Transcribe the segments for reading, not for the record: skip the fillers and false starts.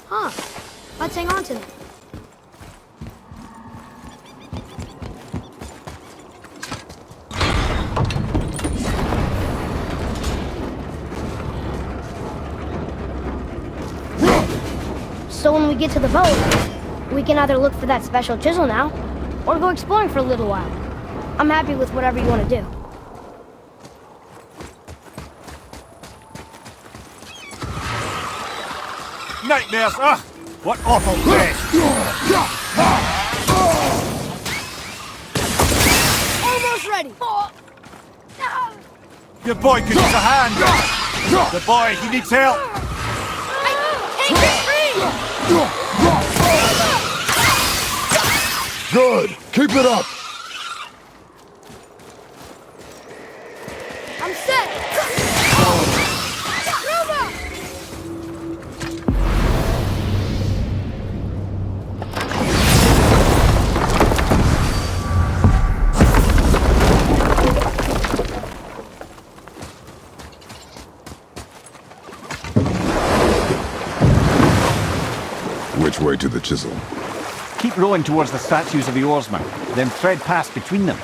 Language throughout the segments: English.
Huh. Let's hang on to them. So when we get to the boat, we can either look for that special chisel now, or go exploring for a little while. I'm happy with whatever you want to do. Nightmares! Ugh! What awful place! Almost ready! Your boy could use a hand! The boy, he needs help! Take it free! Good! Keep it up! I'm set! Which way to the chisel? Keep rowing towards the statues of the oarsmen, then thread past between them.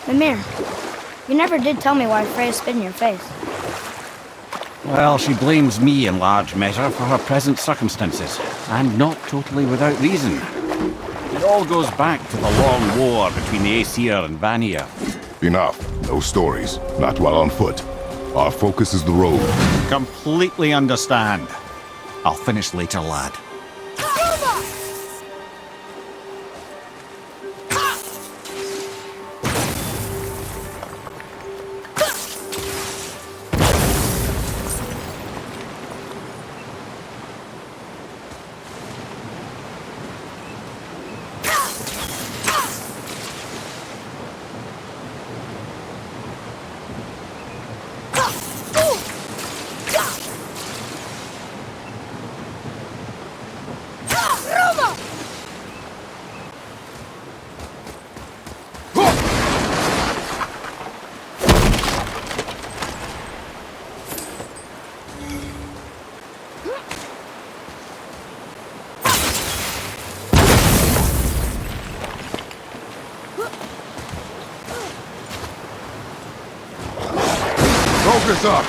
Mimir, you never did tell me why Freya spit in your face. Well, she blames me in large measure for her present circumstances, and not totally without reason. It all goes back to the long war between the Aesir and Vanir. Enough. No stories. Not while on foot. Our focus is the road. Completely understand. I'll finish later, lad. Focus up!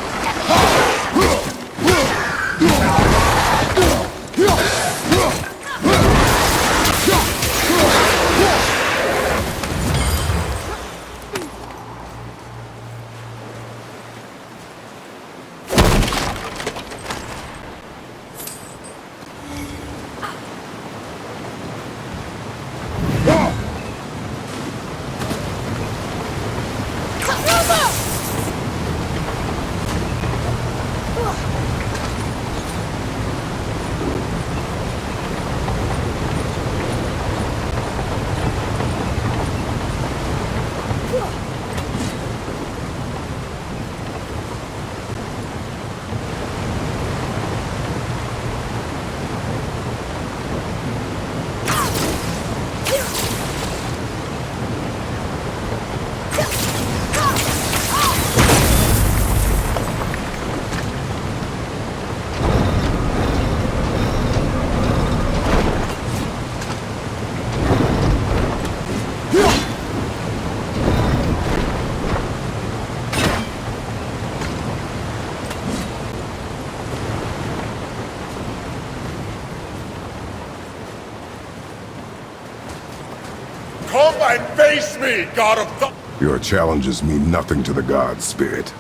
Come and face me, God of the... Your challenges mean nothing to the gods, Spirit.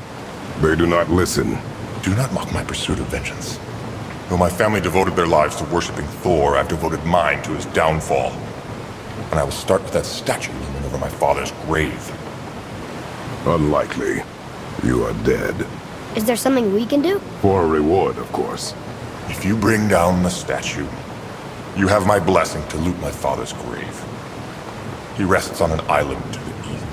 They do not listen. Do not mock my pursuit of vengeance. Though my family devoted their lives to worshipping Thor, I've devoted mine to his downfall. And I will start with that statue looming over my father's grave. Unlikely. You are dead. Is there something we can do? For a reward, of course. If you bring down the statue, you have my blessing to loot my father's grave. He rests on an island to the east.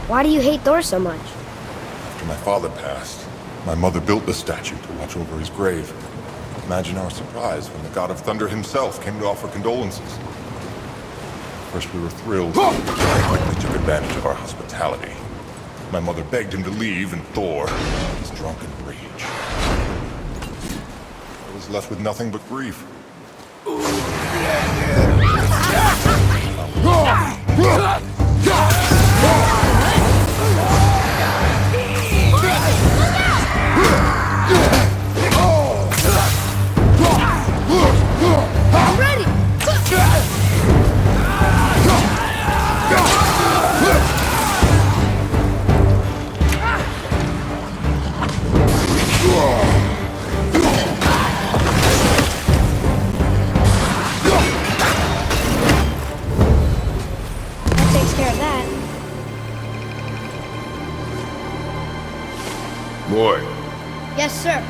Why do you hate Thor so much? After my father passed, My mother built the statue to watch over his grave. Imagine our surprise when the god of thunder himself came to offer condolences. First we were thrilled, but he quickly took advantage of our hospitality. My mother begged him to leave, and Thor, in his drunken rage, I was left with nothing but grief. I'm ready! That takes care of that. Boy, Yes, sir.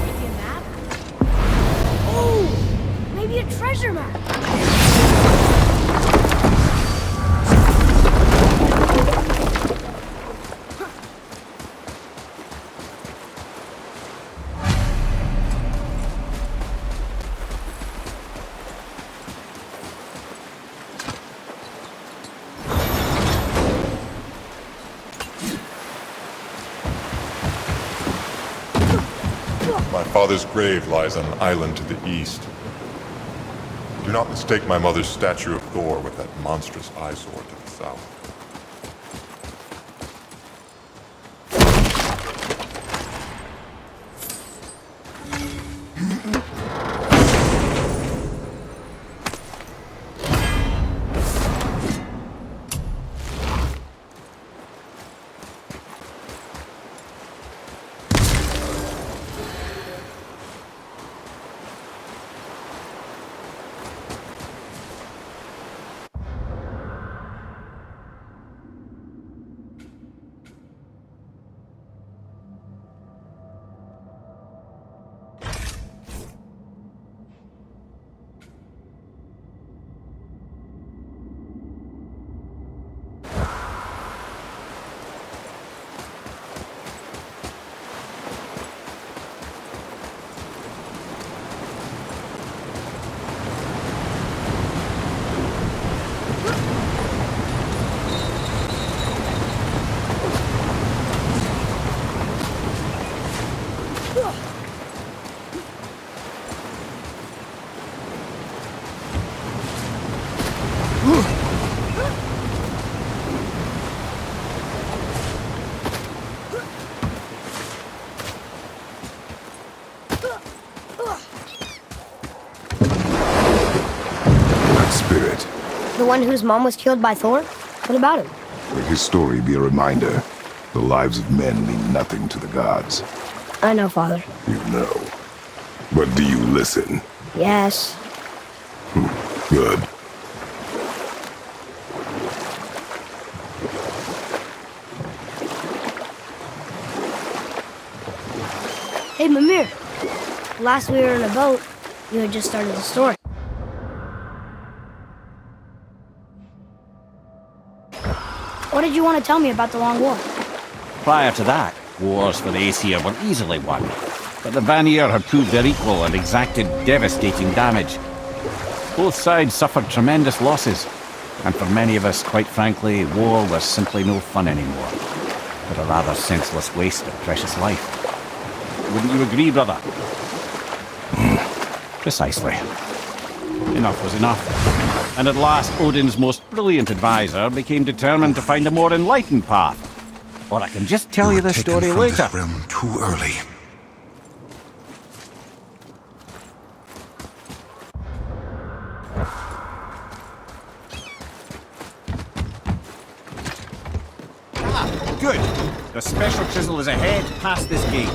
Maybe a map? Oh, maybe a treasure map. My father's grave lies on an island to the east. Do not mistake my mother's statue of Thor with that monstrous eyesore to the south. The one whose mom was killed by Thor? What about him? let his story be a reminder. The lives of men mean nothing to the gods. I know, Father. You know. But do you listen? Yes. Good. Hey, Mimir. Last we were in a boat, you had just started the story. What did you want to tell me about the Long War? Prior to that, wars for the Aesir were easily won, but the Vanir had proved their equal and exacted devastating damage. Both sides suffered tremendous losses, and for many of us, quite frankly, war was simply no fun anymore, but a rather senseless waste of precious life. Wouldn't you agree, brother? Precisely. Enough was enough. And at last, Odin's most brilliant advisor became determined to find a more enlightened path. Or I can just tell you the story later. This realm too early. Ah, good. The special chisel is ahead past this gate.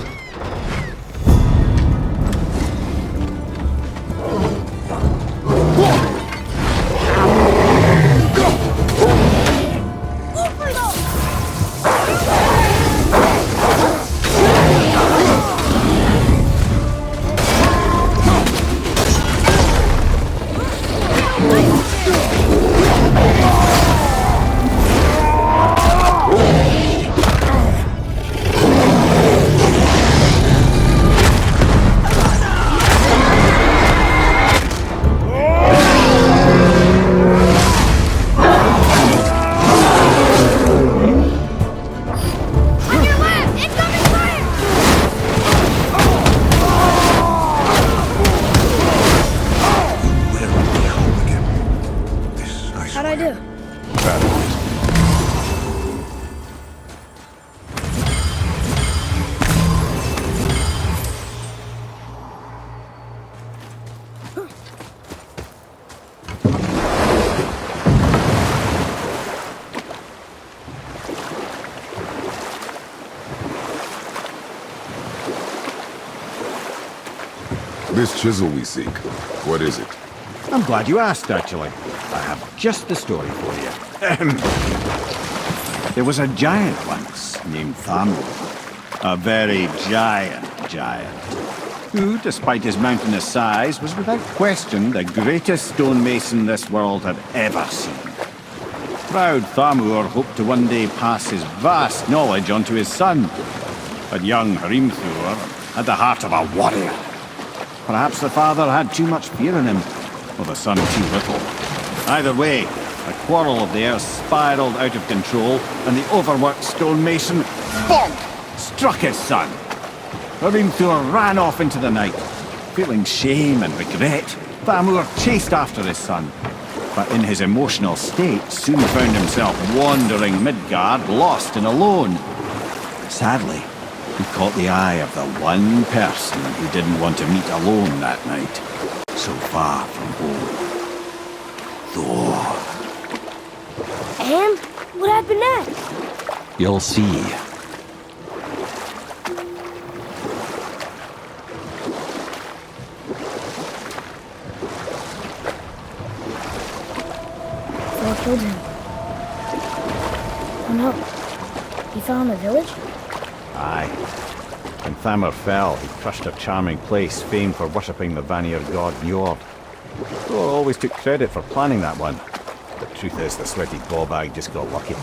This chisel we seek, what is it? I'm glad you asked, actually. I have just the story for you. There was a giant once named Thamur. A very giant, who, despite his mountainous size, was without question the greatest stonemason this world had ever seen. Proud Thamur hoped to one day pass his vast knowledge on to his son. But young Hrimthur had the heart of a warrior. Perhaps the father had too much fear in him, or the son too little. Either way, a quarrel of theirs spiraled out of control, and the overworked stonemason, bonk, struck his son. Hrimthur ran off into the night. Feeling shame and regret, Thamur chased after his son, but in his emotional state soon found himself wandering Midgard, lost and alone. Sadly, he caught the eye of the one person he didn't want to meet alone that night, so far from home. Thor. And what happened next? You'll see. Thor killed him. Oh no. He fell in the village? Aye. When Thamur fell, he crushed a charming place famed for worshipping the Vanir god Njord. Thor always took credit for planning that one. The truth is, the sweaty ballbag just got lucky.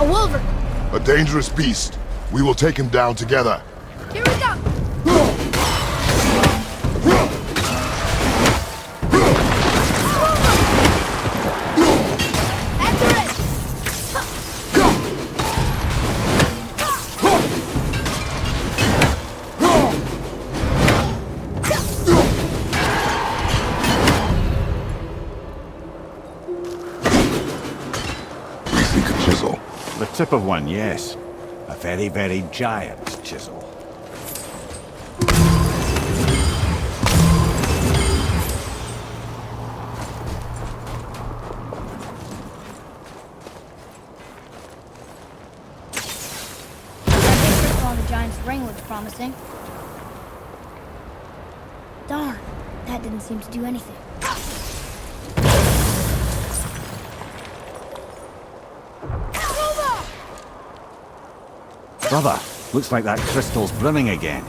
A wolver! A dangerous beast. We will take him down together. Here we go! The tip of one, yes. A very, very giant chisel. That crystal on the giant's ring looks promising. Darn, that didn't seem to do anything. Brother, looks like that crystal's brimming again.